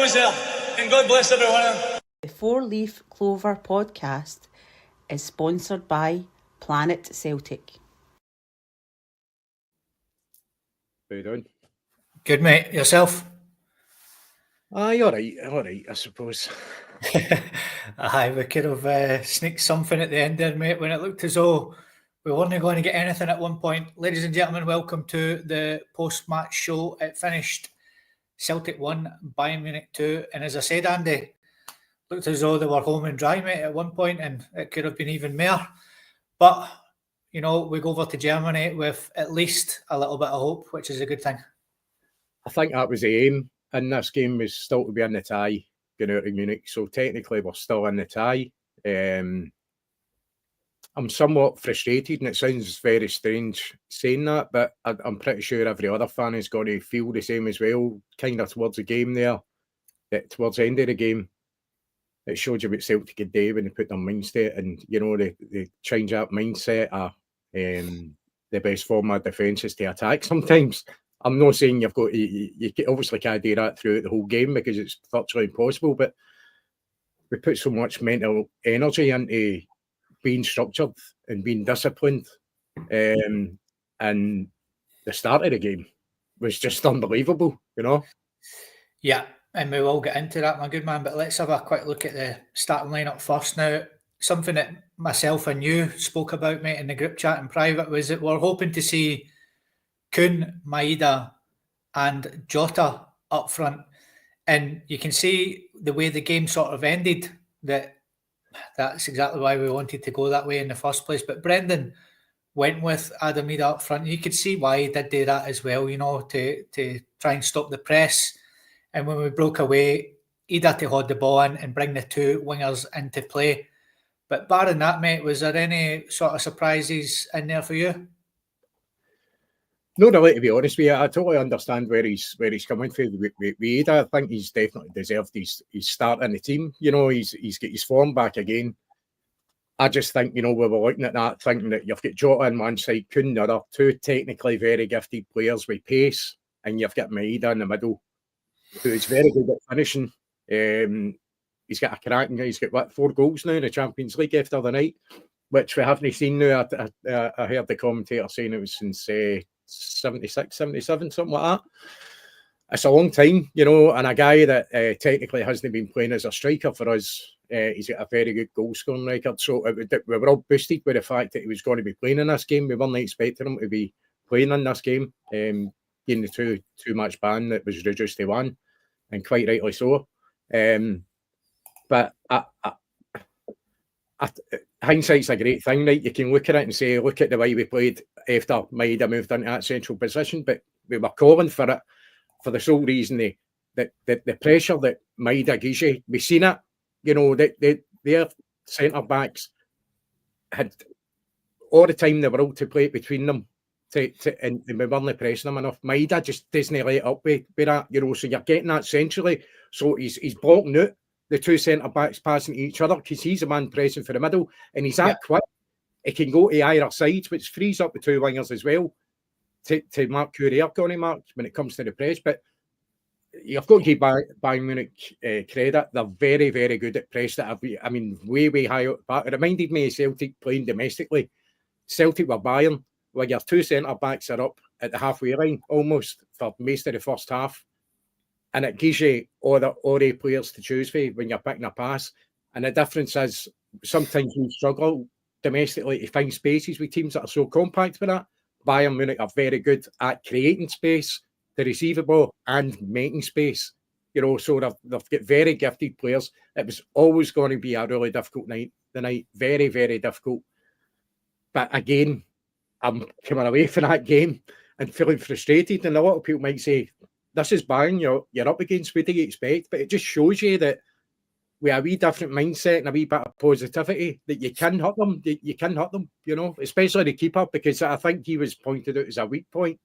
always there. And God bless everyone. The Four Leaf Clover podcast is sponsored by Planet Celtic. How you doing? Good, mate. Yourself? Aye, all right, I suppose. Aye, we could have sneaked something at the end there, mate, when it looked as though we weren't going to get anything at one point. Ladies and gentlemen, welcome to the post-match show. It finished Celtic 1, Bayern Munich 2. And as I said, Andy, looked as though they were home and dry, mate, at one point, and it could have been even more. But, you know, we go over to Germany with at least a little bit of hope, which is a good thing. I think that was the aim in this game, was still to be in the tie, going out of Munich. So technically we're still in the tie. I'm somewhat frustrated, and it sounds very strange saying that, but I'm pretty sure every other fan is going to feel the same as well, kind of towards the game there. Towards the end of the game, it showed you what Celtic could do when they put their mindset, and you know they change that mindset of the best form of defence is to attack sometimes. I'm not saying you've got you obviously can't do that throughout the whole game because it's virtually impossible, but we put so much mental energy into being structured and being disciplined, and the start of the game was just unbelievable, you know. Yeah, and we will get into that, my good man, but let's have a quick look at the starting lineup first. Now, something that myself and you spoke about, mate, in the group chat in private, was that we're hoping to see Kuhn, Maeda and Jota up front, and you can see the way the game sort of ended that's exactly why we wanted to go that way in the first place. But Brendan went with Adam Maeda up front. You could see why he did do that as well, you know, to try and stop the press. And when we broke away, he'd had to hold the ball in and bring the two wingers into play. But barring that, mate, was there any sort of surprises in there for you? No, really, to be honest with you, I totally understand where he's coming from with Maeda. I think he's definitely deserved his start in the team. You know, he's got his form back again. I just think, you know, we were looking at that, thinking that you've got Jota on one side, Kuhn the other, two technically very gifted players with pace, and you've got Maeda in the middle, who is very good at finishing. He's got a cracking. He's got 4 goals now in the Champions League after the night, which we haven't seen now. I heard the commentator saying it was since 76, 77, something like that. It's a long time, you know, and a guy that technically hasn't been playing as a striker for us. He's got a very good goal scoring record. So we were all boosted with the fact that he was going to be playing in this game. We weren't expecting him to be playing in this game, being the two-match ban that was reduced to 1, and quite rightly so. But hindsight's a great thing, right? You can look at it and say, look at the way we played after Maeda moved into that central position, but we were calling for it for the sole reason that the pressure that Maeda gives you, we've seen it, you know, their centre-backs had all the time they were able to play it between them, and we weren't pressing them enough. Maeda just doesn't let up with that, you know, so you're getting that centrally, so he's blocking out the two centre-backs passing to each other because he's a man pressing for the middle, and he's that quick. He can go to either side, which frees up the two wingers as well to mark who they're going to mark when it comes to the press. But you've got to give Bayern Munich credit. They're very, very good at press. I mean, way high up. It reminded me of Celtic playing domestically. Celtic were Bayern, where your two centre-backs are up at the halfway line almost for most of the first half. And it gives you all the players to choose for when you're picking a pass. And the difference is sometimes we struggle domestically to find spaces with teams that are so compact with that. Bayern Munich are very good at creating space to receive the ball and making space. You know, so they've got very gifted players. It was always going to be a really difficult night. The night, very, very difficult. But again, I'm coming away from that game and feeling frustrated. And a lot of people might say, this is Bayern, you're up against, what do you expect? But it just shows you that with a wee different mindset and a wee bit of positivity, that you can hurt them. You can hurt them, you know, especially the keeper, because I think he was pointed out as a weak point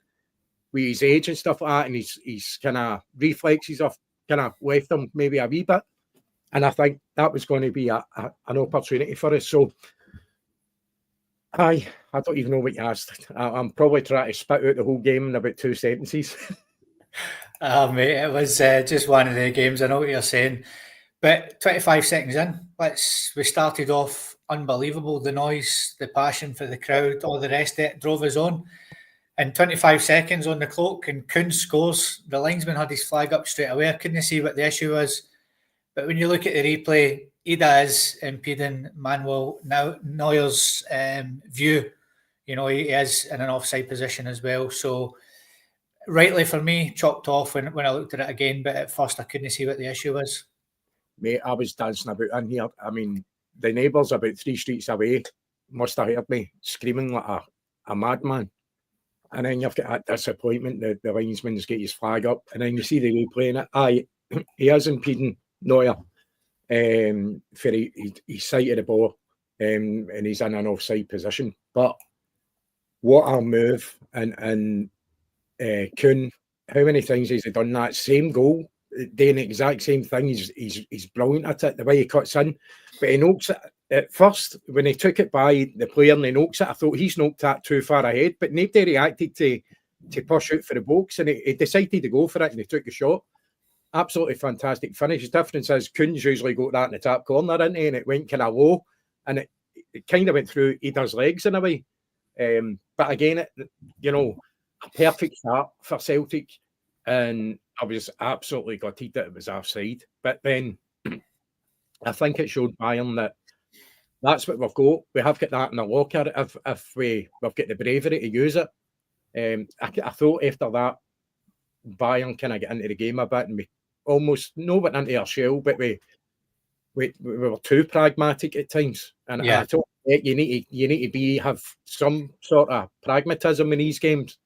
with his age and stuff like that, and his kind of reflexes have kind of left him maybe a wee bit. And I think that was going to be an opportunity for us. So I don't even know what you asked. I'm probably trying to spit out the whole game in about 2 sentences. Mate, it was just one of the games. I know what you're saying. But 25 seconds in, we started off unbelievable. The noise, the passion for the crowd, all the rest of it drove us on. And 25 seconds on the clock, and Kuhn scores. The linesman had his flag up straight away. I couldn't see what the issue was. But when you look at the replay, Ida is impeding Manuel Neuer's view. You know, he is in an offside position as well. So, rightly for me, chalked off when I looked at it again. But at first, I couldn't see what the issue was. Mate, I was dancing about in here. I mean, the neighbours about 3 streets away must have heard me screaming like a madman. And then you've got that disappointment, the linesman's got his flag up, and then you see the replay in it. Aye, he is impeding Neuer for his sight of the ball, and he's in an offside position. But what a move, and Kuhn, how many times has he done that same goal, doing the exact same thing? He's brilliant at it, the way he cuts in, but he knocks it at first when he took it by the player and he knocks it. I thought he's knocked that too far ahead, but nobody reacted to push out for the box, and he decided to go for it and he took a shot. Absolutely fantastic finish. The difference is Kuhn's usually got that in the top corner, didn't he? And it went kind of low, and it kind of went through Ida's legs in a way. But again, a perfect start for Celtic, and I was absolutely gutted that it was offside. But then I think it showed Bayern that that's what we've got. We have got that in the locker if we've got the bravery to use it. I thought after that, Bayern kind of got into the game a bit, and we almost went into our shell, but we were too pragmatic at times. And I thought you need to have some sort of pragmatism in these games.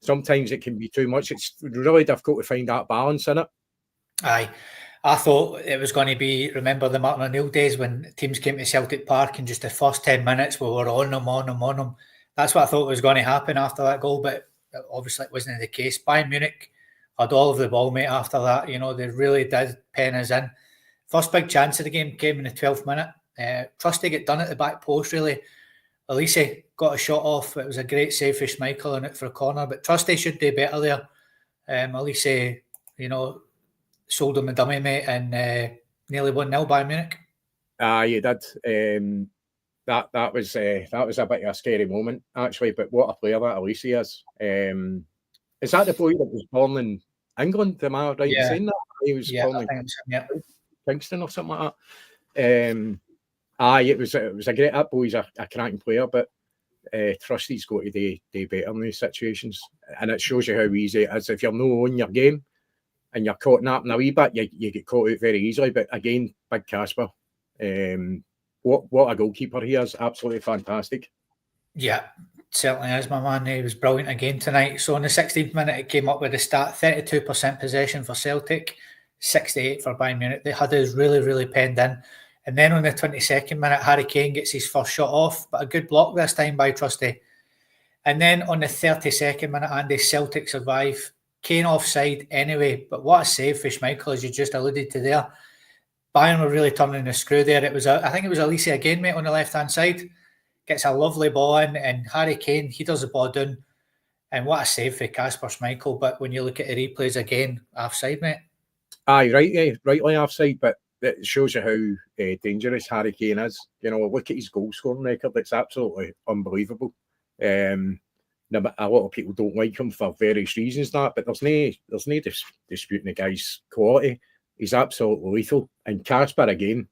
Sometimes it can be too much. It's really difficult to find that balance in it. Aye. I thought it was going to be, remember the Martin O'Neill days when teams came to Celtic Park and just the first 10 minutes we were on them. That's what I thought was going to happen after that goal, but obviously it wasn't the case. Bayern Munich had all of the ball, mate, after that. You know, they really did pen us in. First big chance of the game came in the 12th minute. Trusty got done at the back post, really. Elise got a shot off. It was a great save for Schmeichel in it for a corner, but Trusty should do better there. Elise, sold him a dummy, mate, and nearly 1-0 Bayern Munich. You did. That was a bit of a scary moment, actually. But what a player that Elise is. Is that the boy that was born in England? Am I right in saying that? He was born in Kingston or something like that. It was a great. That boy's a cracking player, but Trusty's got to do better in these situations, and it shows you how easy it is. If you're not on your game and you're caught napping a wee bit, you get caught out very easily. But again, big Casper. What a goalkeeper he is. Absolutely fantastic. Yeah, certainly is, my man. He was brilliant again tonight. So in the 16th minute, it came up with the stat, 32% possession for Celtic, 68 for Bayern Munich. They had us really, really penned in. And then on the 22nd minute, Harry Kane gets his first shot off, but a good block this time by Trusty. And then on the 32nd minute, Andy, Celtic survive. Kane offside anyway, but what a save for Schmeichel, as you just alluded to there. Bayern were really turning the screw there. I think it was Elise again, mate, on the left-hand side. Gets a lovely ball in, and Harry Kane, he does the ball down. And what a save for Kasper Schmeichel. But when you look at the replays again, offside, mate. Aye, rightly offside, but it shows you how dangerous Harry Kane is. You know, look at his goal scoring record. It's absolutely unbelievable. A lot of people don't like him for various reasons, but there's no disputing the guy's quality. He's absolutely lethal. And Kasper again,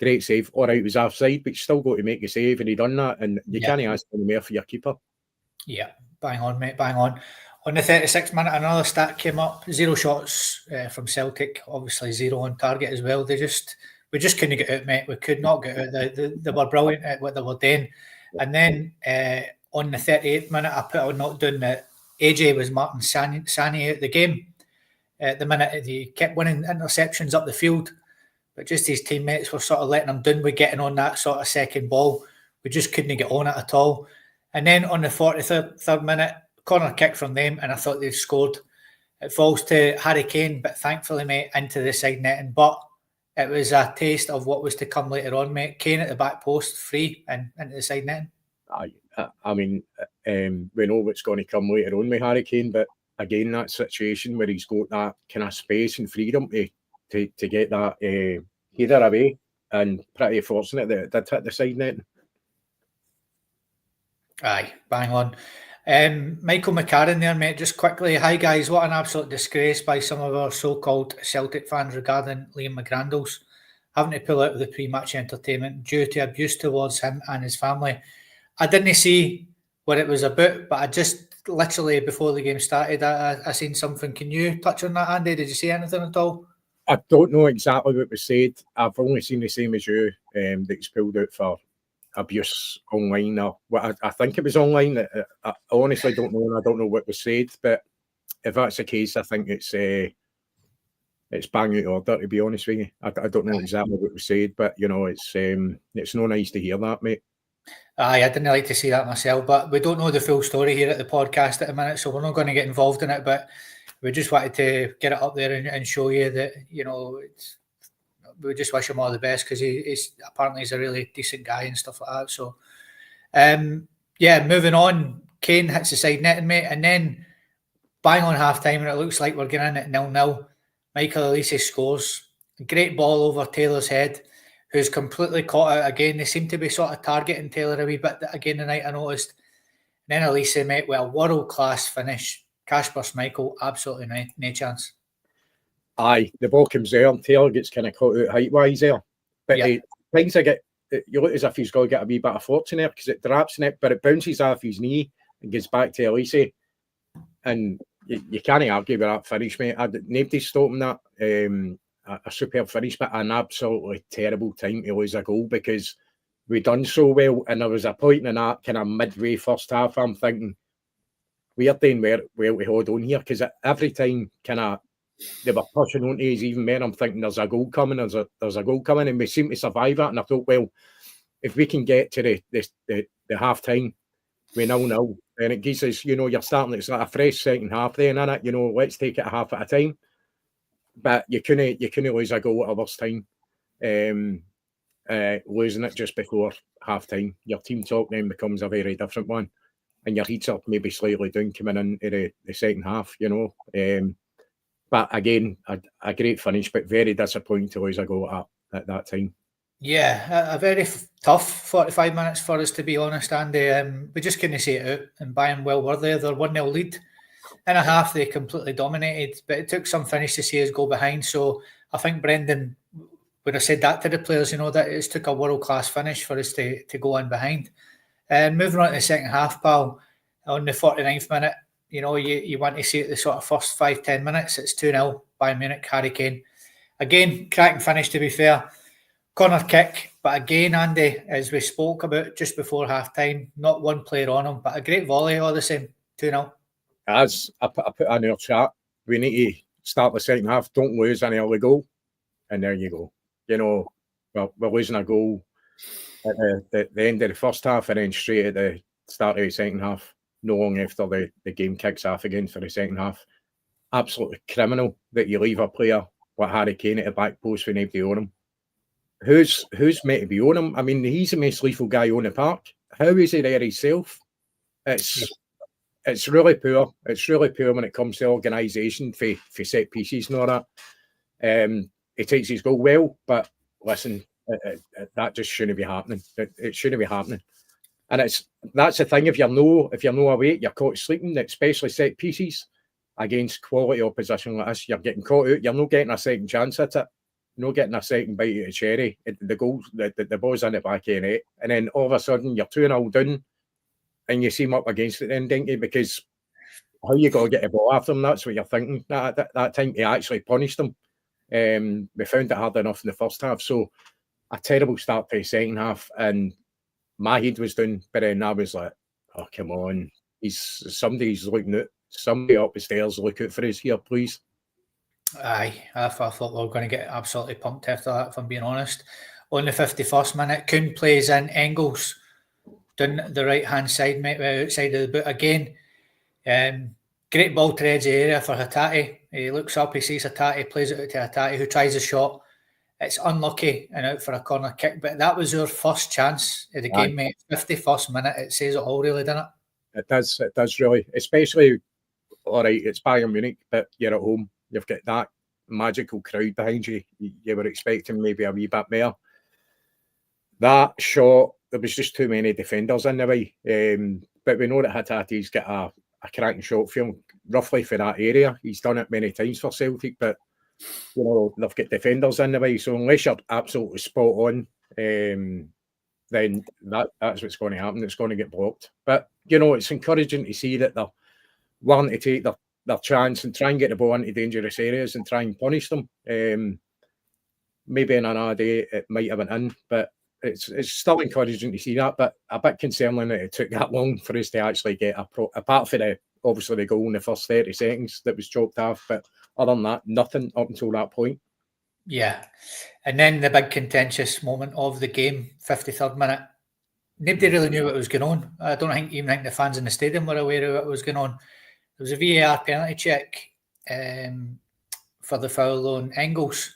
great save. All right, it was offside, but you still got to make a save, and he done that. And you can't ask any more for your keeper. Yeah, bang on, mate, bang on. On the 36th minute, another stat came up. 0 shots from Celtic. Obviously, 0 on target as well. We just couldn't get out, mate. We could not get out. They were brilliant at what they were doing. And then on the 38th minute, I put a note down that AJ was Martin Sani out the game. At the minute, he kept winning interceptions up the field, but just his teammates were sort of letting him down with getting on that sort of second ball. We just couldn't get on it at all. And then on the 43rd minute, corner kick from them, and I thought they'd scored. It falls to Harry Kane, but thankfully, mate, into the side netting. But it was a taste of what was to come later on, mate. Kane at the back post, free, and into the side netting. I mean, we know what's going to come later on with Harry Kane, but again, that situation where he's got that kind of space and freedom to get that header away, and pretty fortunate that it did hit the side net. Aye, bang on. Michael McCarran there, mate, just quickly. Hi, guys. What an absolute disgrace by some of our so-called Celtic fans regarding Liam McGrandles having to pull out of the pre-match entertainment due to abuse towards him and his family. I didn't see what it was about, but I just literally, before the game started, I seen something. Can you touch on that, Andy? Did you see anything at all? I don't know exactly what was said. I've only seen the same as you, that he's pulled out for abuse online. Or I think it was online. I honestly don't know, and I don't know what was said. But if that's the case, I think it's bang out order, to be honest with you. I don't know exactly what was said, but you know, it's no nice to hear that, mate. Aye, I didn't like to see that myself, but we don't know the full story here at the podcast at the minute, so we're not going to get involved in it. But we just wanted to get it up there and show you that, you know, we just wish him all the best, because he's apparently he's a really decent guy and stuff like that. So, yeah, moving on. Kane hits the side netting, mate, and then bang on half time, and it looks like we're getting in at 0-0. Michael Elise scores. Great ball over Taylor's head, who's completely caught out again. They seem to be sort of targeting Taylor a wee bit again tonight, I noticed. And then Elise, mate, with a world-class finish. Kasper Schmeichel, absolutely no chance. Aye, the ball comes there. Taylor gets kind of caught out height-wise there. But things you look as if he's got to get a wee bit of fortune there, because it drops in it, but it bounces off his knee and gets back to Elise. And you can't argue with that finish, mate. Nobody's stopping that. A superb finish, but an absolutely terrible time to lose a goal, because we done so well, and there was a point in that kind of midway first half, I'm thinking, we're doing well to hold on here, because every time kind of they were pushing on to us even more, I'm thinking there's a goal coming, there's a goal coming, and we seem to survive that. And I thought, well, if we can get to the half time with 0-0, then it gives us, you know, you're starting, it's like a fresh second half then, innit? You know, let's take it a half at a time. But you couldn't lose a goal at a worse time. Losing it just before half time, your team talk then becomes a very different one, and your heats are maybe slightly down coming into the second half, you know. But again, a great finish, but very disappointing to lose a goal at that time. Yeah, a very tough 45 minutes for us, to be honest, Andy. We just couldn't see it out, and Bayern well were there. They're 1-0 lead. In a half, they completely dominated, but it took some finish to see us go behind. So I think Brendan would have said that to the players, you know, that it took a world-class finish for us to go in behind. And moving on to the second half, pal, on the 49th minute, you know, you want to see it the sort of first 5-10 minutes. It's 2-0 Bayern Munich, Harry Kane. Again, cracking finish, to be fair. Corner kick, but again, Andy, as we spoke about just before half-time, not one player on him, but a great volley all the same, 2-0. As I put in our chat, we need to start the second half, don't lose an early goal, and there you go. You know, we're losing a goal at the end of the first half, and then straight at the start of the second half, no long after the game kicks off again for the second half. Absolutely criminal that you leave a player like Harry Kane at the back post with nobody on him. Who's meant to be on him? I mean, he's the most lethal guy on the park. How is he there himself? It's really poor. It's really poor when it comes to organisation for set pieces and all that. He takes his goal well, but listen, that just shouldn't be happening. It shouldn't be happening. And that's the thing. If you're no awake, you're caught sleeping, especially set pieces against quality opposition like this. You're getting caught out. You're not getting a second chance at it. You're not getting a second bite at the cherry. The goals, the ball's in the back of the net, and then all of a sudden you're 2-0 down. And you seem up against it then, don't you? Because how you got to get a ball after them, that's what you're thinking. That time he actually punished them. We found it hard enough in the first half. So a terrible start to the second half. And my head was down, but then I was like, oh, come on. Somebody's looking out. Somebody up the stairs, look out for us here, please. Aye, I thought we were going to get absolutely pumped after that, if I'm being honest. On the 51st minute, Kuhn plays in Engels down the right-hand side, mate, outside of the boot again. Great ball to the edge of the area for Hatate. He looks up, he sees Hatate, plays it out to Hatate, who tries a shot. It's unlucky and out for a corner kick, but that was our first chance of the game, mate. 51st minute, it says it all, really, doesn't it? It does really. Especially all right, it's Bayern Munich, but you're at home. You've got that magical crowd behind you. You were expecting maybe a wee bit more. That shot, there was just too many defenders in the way. But we know that Hatate's got a cracking shot for him, roughly for that area. He's done it many times for Celtic, but they've got defenders in the way. So unless you're absolutely spot on, then that's what's going to happen. It's going to get blocked. But it's encouraging to see that they're willing to take their chance and try and get the ball into dangerous areas and try and punish them. Maybe in another day it might have been in, but it's still encouraging to see that. But a bit concerning that it took that long for us to actually get apart from obviously the goal in the first 30 seconds that was chalked off. But other than that, nothing up until that point. Yeah. And then the big contentious moment of the game, 53rd minute. Nobody really knew what was going on. I don't even think the fans in the stadium were aware of what was going on. There was a VAR penalty check for the foul on Engels.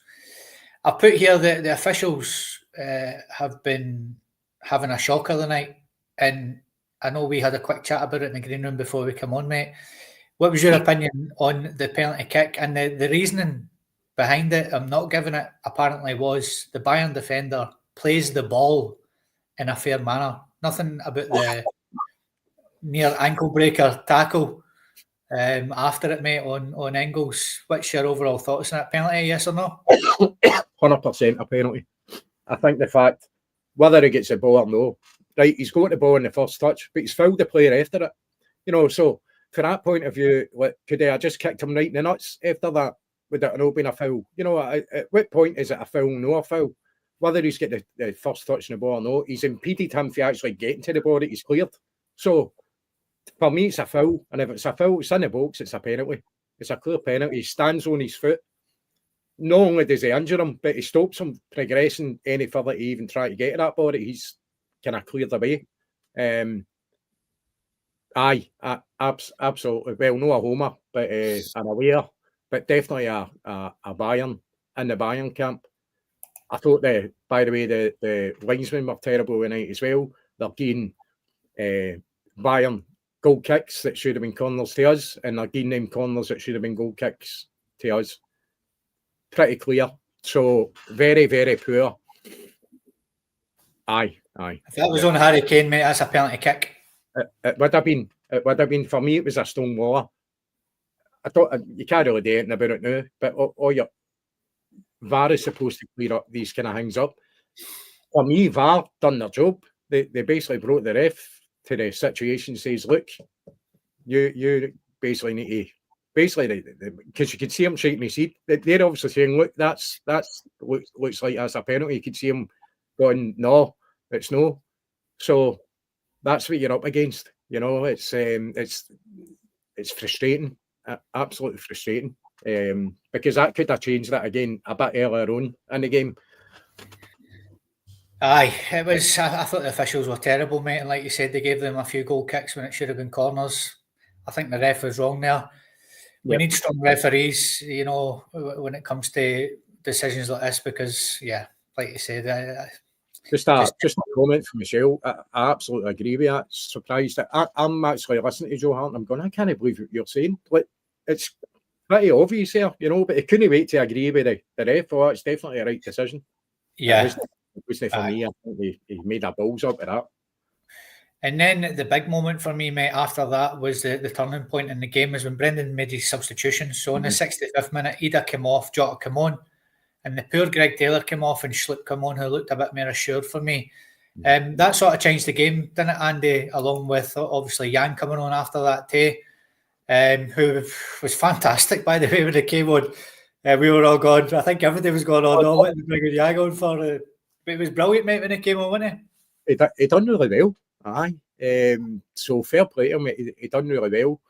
I put here that the officials have been having a shocker the night, and I know we had a quick chat about it in the green room before we come on, mate. What was your opinion on the penalty kick? And the reasoning behind it, I'm not giving it, apparently was the Bayern defender plays the ball in a fair manner. Nothing about the near ankle breaker tackle after it, mate, on Engels. What's your overall thoughts on that penalty, yes or no? 100% a penalty. I think the fact, whether he gets the ball or no, right, he's got the ball in the first touch, but he's fouled the player after it. So from that point of view, could I just kicked him right in the nuts after that? Would it not been a foul? At what point is it a foul, no a foul? Whether he's got the first touch on the ball or no, he's impeded him from actually getting to the ball that he's cleared. So for me, it's a foul. And if it's a foul, it's in the box, it's a penalty. It's a clear penalty. He stands on his foot. Not only does he injure him, but he stops him progressing any further to even try to get to that ball that he's kind of cleared away. Absolutely. Well, no a homer, but I'm aware. But definitely a Bayern in the Bayern camp. I thought, by the way, the linesmen were terrible tonight as well. They're getting Bayern goal kicks that should have been corners to us, and they're getting them corners that should have been goal kicks to us. Pretty clear. So very, very poor. Aye. If that was on Harry Kane, mate, that's a penalty kick. It would have been for me. It was a stone waller. I thought you can't really do anything about it now, but all your VAR is supposed to clear up these kind of things up. For me, VAR done their job. They basically brought the ref to the situation, says, look, you basically need to, because you could see him shaking his head. They're obviously saying, look, that's looks like that's a penalty. You could see him going, no, it's no. So that's what you're up against. It's frustrating, absolutely frustrating. Because that could have changed that again a bit earlier on in the game. Aye, it was. I thought the officials were terrible, mate. And like you said, they gave them a few goal kicks when it should have been corners. I think the ref was wrong there. We need strong referees, when it comes to decisions like this, because, like you said, just a comment from Michelle. I absolutely agree with that. Surprised that I'm actually listening to Joe Hart and I'm going, I can't believe what you're saying. It's pretty obvious here, but he couldn't wait to agree with the ref. Well, it's definitely a right decision. Yeah. It wasn't for me. I think he made a balls up of that. And then the big moment for me, mate, after that was the turning point in the game was when Brendan made his substitutions. So in the 65th minute, Ida came off, Jota came on, and the poor Greg Taylor came off and Schlupp came on, who looked a bit more assured for me. That sort of changed the game, didn't it, Andy? Along with, obviously, Jan coming on after that too, who was fantastic, by the way, when it came on. We were all gone. I think everybody was going on. What did bring Jan on for? But it was brilliant, mate, when it came on, wasn't he? He done really well. Aye. So fair play to him. He done really well.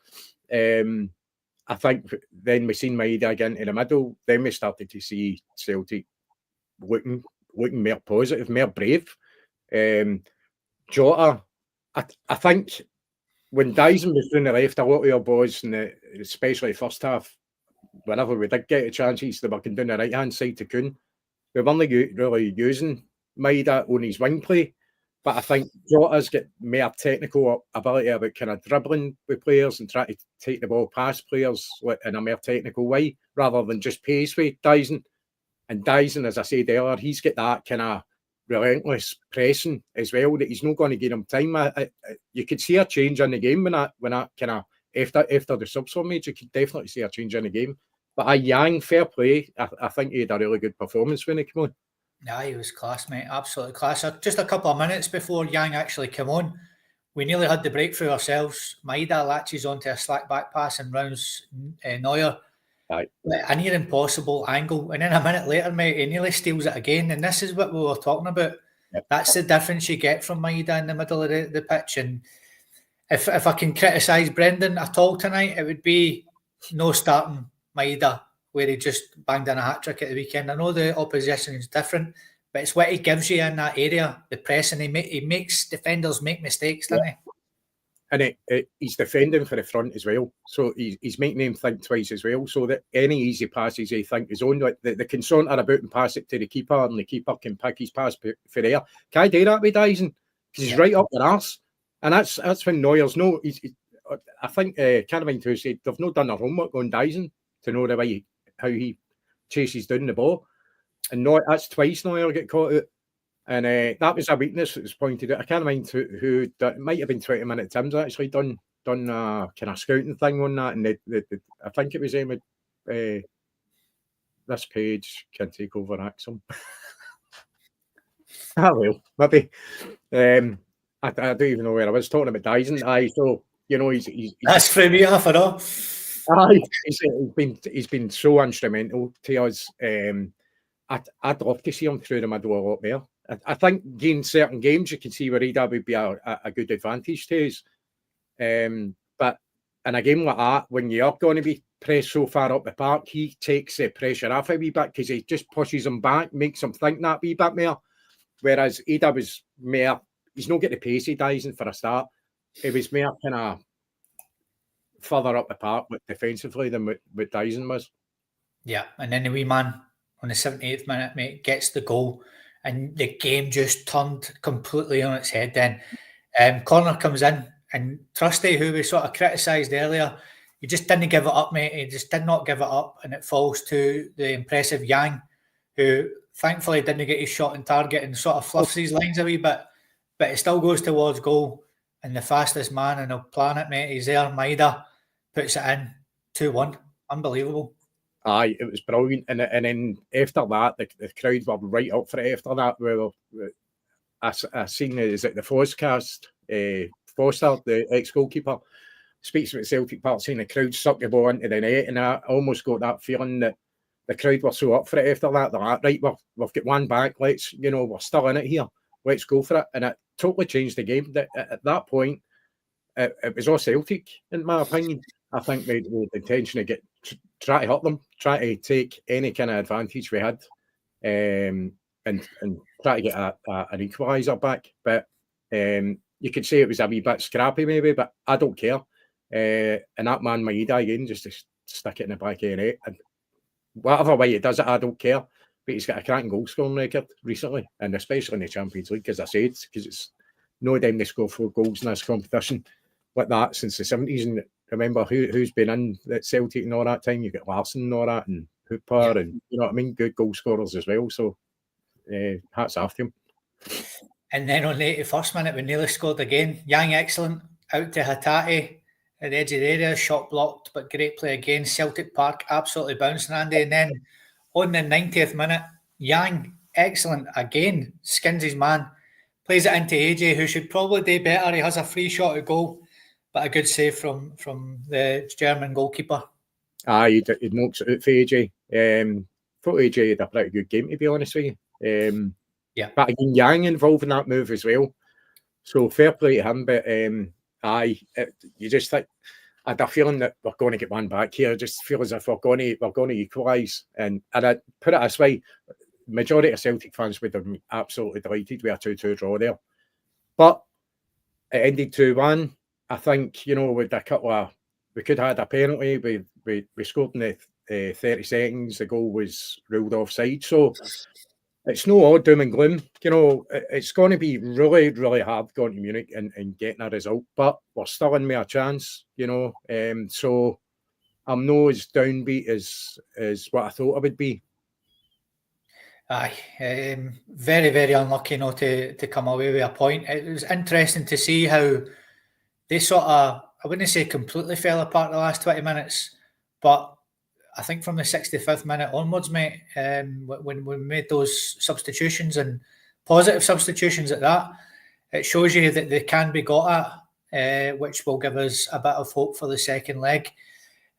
I think then we seen Maeda again in the middle. Then we started to see Celtic looking more positive, more brave. Jota, I think when Dyson was doing the left, a lot of our boys, especially first half, whenever we did get a chances, they were down the right hand side to Kuhn. We weren't really using Maeda on his wing play. But I think Jota's got more technical ability about kind of dribbling with players and trying to take the ball past players in a more technical way rather than just pace with Dyson. And Dyson, as I said earlier, he's got that kind of relentless pressing as well that he's not going to give him time. You could see a change in the game when that kind of after the subs were made. You could definitely see a change in the game. But Yang, fair play. I think he had a really good performance when he came on. Yeah, he was class, mate. Absolutely class. Just a couple of minutes before Yang actually came on, we nearly had the breakthrough ourselves. Maeda latches onto a slack back pass and rounds Neuer. Right. A near impossible angle. And then a minute later, mate, he nearly steals it again. And this is what we were talking about. Yep. That's the difference you get from Maeda in the middle of the pitch. And if I can criticise Brendan at all tonight, it would be no starting Maeda, where he just banged in a hat-trick at the weekend. I know the opposition is different, but it's what he gives you in that area, the press, and he makes defenders make mistakes, doesn't he? And he's defending for the front as well. So he's making them think twice as well. So that any easy passes he think is on, like the concern are about and pass it to the keeper, and the keeper can pick his pass for there. Can I do that with Dyson? Because he's right up their arse. And that's when Neuer's no. I think Canavan too said they've not done their homework on Dyson to know the way how he chases down the ball. And that's twice Neuer get caught out. And that was a weakness that was pointed out. I can't mind who it might have been 20 Minute Tim's actually done a kind of scouting thing on that. And I think it was him with this page can take over Axum. Well, maybe. I don't even know where I was talking about Dyson. So he's that's from me, half an hour. He's been so instrumental to us. I'd love to see him through the middle a lot more. I think in certain games you can see where that would be a good advantage to us. But in a game like that, when you're going to be pressed so far up the park, he takes the pressure off a wee bit because he just pushes him back, makes him think that wee bit more. Whereas Ada was more, he's not getting the pace he Dyson for a start. It was more kind of further up the park defensively than what Dyson was. Yeah, and then the wee man on the 78th minute, mate, gets the goal, and the game just turned completely on its head then. Corner comes in, and Trusty, who we sort of criticised earlier, he just didn't give it up, mate. He just did not give it up, and it falls to the impressive Yang, who thankfully didn't get his shot on target and sort of fluffs his lines a wee bit, but it still goes towards goal, and the fastest man on the planet, mate, he's there. Maeda puts it in, 2-1. Unbelievable. Aye, it was brilliant. And then after that, the crowd were right up for it after that. I seen, is it the Foscast, Foster, the ex-goalkeeper, speaks about Celtic Park, saying the crowd sucked the ball into the net, and I almost got that feeling that the crowd were so up for it after that. They're like, right, we've got one back, we're still in it here, let's go for it. And it totally changed the game. At that point, it was all Celtic, in my opinion. I think we had the intention to try to hurt them, try to take any kind of advantage we had, and try to get an equaliser back. But you could say it was a wee bit scrappy maybe, but I don't care. And that man Maeda again, just to stick it in the back of the net. And whatever way he does it, I don't care. But he's got a cracking goal scoring record recently, and especially in the Champions League, as I said, because it's no time they score 4 goals in this competition like that since the 70s. And remember who's been in at Celtic and all that time. You've got Larson and all that, and Hooper, and you know what I mean, good goal scorers as well. So hats off to him. And then on the 81st minute, we nearly scored again. Yang excellent, out to Hatate at the edge of the area, shot blocked, but great play again. Celtic Park absolutely bouncing, Andy. And then on the 90th minute, Yang excellent again, skins his man, plays it into AJ, who should probably do better. He has a free shot at goal, but a good save from the German goalkeeper. He knocks it out for AJ. Thought AJ had a pretty good game, to be honest with you. But again, Yang involved in that move as well. So fair play to him. But you just think, I had a feeling that we're going to get one back here. Just feel as if we're going to equalise. And I put it this way, majority of Celtic fans would have been absolutely delighted with a 2-2 draw there. But it ended 2-1. I think, with a couple of, we could have had a penalty. We scored in the 30 seconds. The goal was ruled offside. So it's no all doom and gloom. You know, it's going to be really, really hard going to Munich and getting a result, but we're still in with a chance, you know. So I'm no as downbeat as what I thought I would be. Aye, very, very unlucky not to come away with a point. It was interesting to see how they sort of, I wouldn't say completely fell apart the last 20 minutes, but I think from the 65th minute onwards, mate, when we made those substitutions and positive substitutions at that, it shows you that they can be got at, which will give us a bit of hope for the second leg.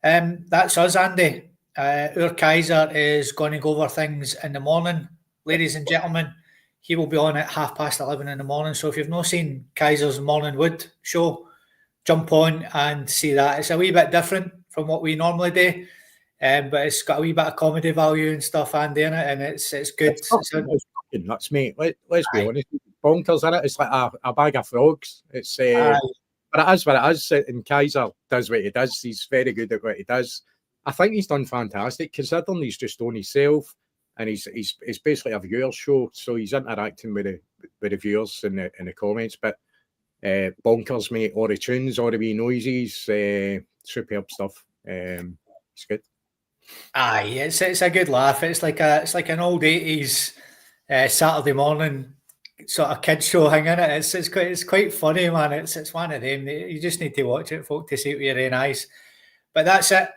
That's us, Andy. Our Kaiser is going to go over things in the morning. Ladies and gentlemen, he will be on at 11:30 in the morning. So if you've not seen Kaiser's Morning Wood show, jump on and see that. It's a wee bit different from what we normally do, but it's got a wee bit of comedy value and stuff, Andy, in it, and it's good. It's fucking nuts, mate. Let's be honest. Bonkers in it. It's like a bag of frogs. It's but it is what it is. And Kaiser does what he does. He's very good at what he does. I think he's done fantastic, considering he's just on himself, and he's basically a viewer's show, so he's interacting with the viewers in the comments. But bonkers, mate. All the tunes, all the wee noises, superb stuff. It's good. Aye, it's a good laugh. It's like an old 80s Saturday morning sort of kids show hanging it. It's quite funny, man. It's one of them. You just need to watch it, folk, to see it with your own eyes. But that's it.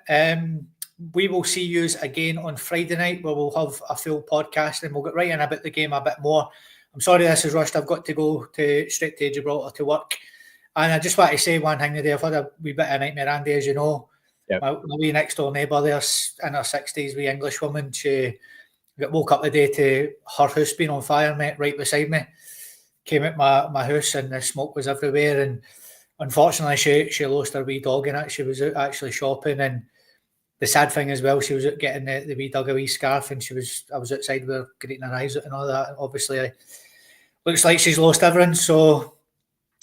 We will see you again on Friday night, where we'll have a full podcast and we'll get right in about the game a bit more. I'm sorry this is rushed. I've got to go straight to Gibraltar to work. And I just want to say one thing today. I've had a wee bit of nightmare, Andy, as you know. Yep. My wee next door neighbour there, in her 60s, wee English woman, she got woke up the day to her house being on fire, mate, right beside me. Came at my house and the smoke was everywhere, and unfortunately she lost her wee dog in it. She was out actually shopping, and the sad thing as well, she was out getting the wee dog a wee scarf, and I was outside with her greeting her eyes out and all that. Obviously, looks like she's lost everything, so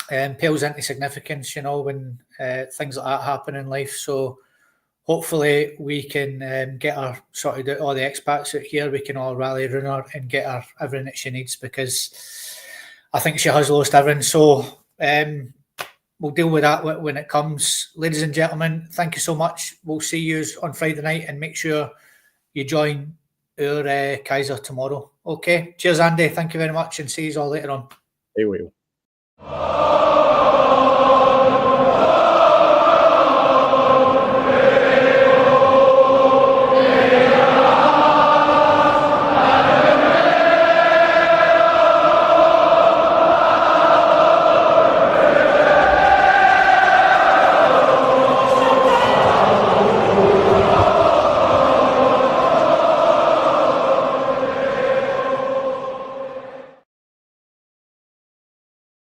pales into significance, you know, when things like that happen in life. So hopefully we can get her sorted out, all the expats out here. We can all rally around her and get her everything that she needs, because I think she has lost everything. So we'll deal with that when it comes. Ladies and gentlemen, thank you so much. We'll see you on Friday night, and make sure you join our Kaiser tomorrow. Okay. Cheers, Andy. Thank you very much, and see you all later on. They will.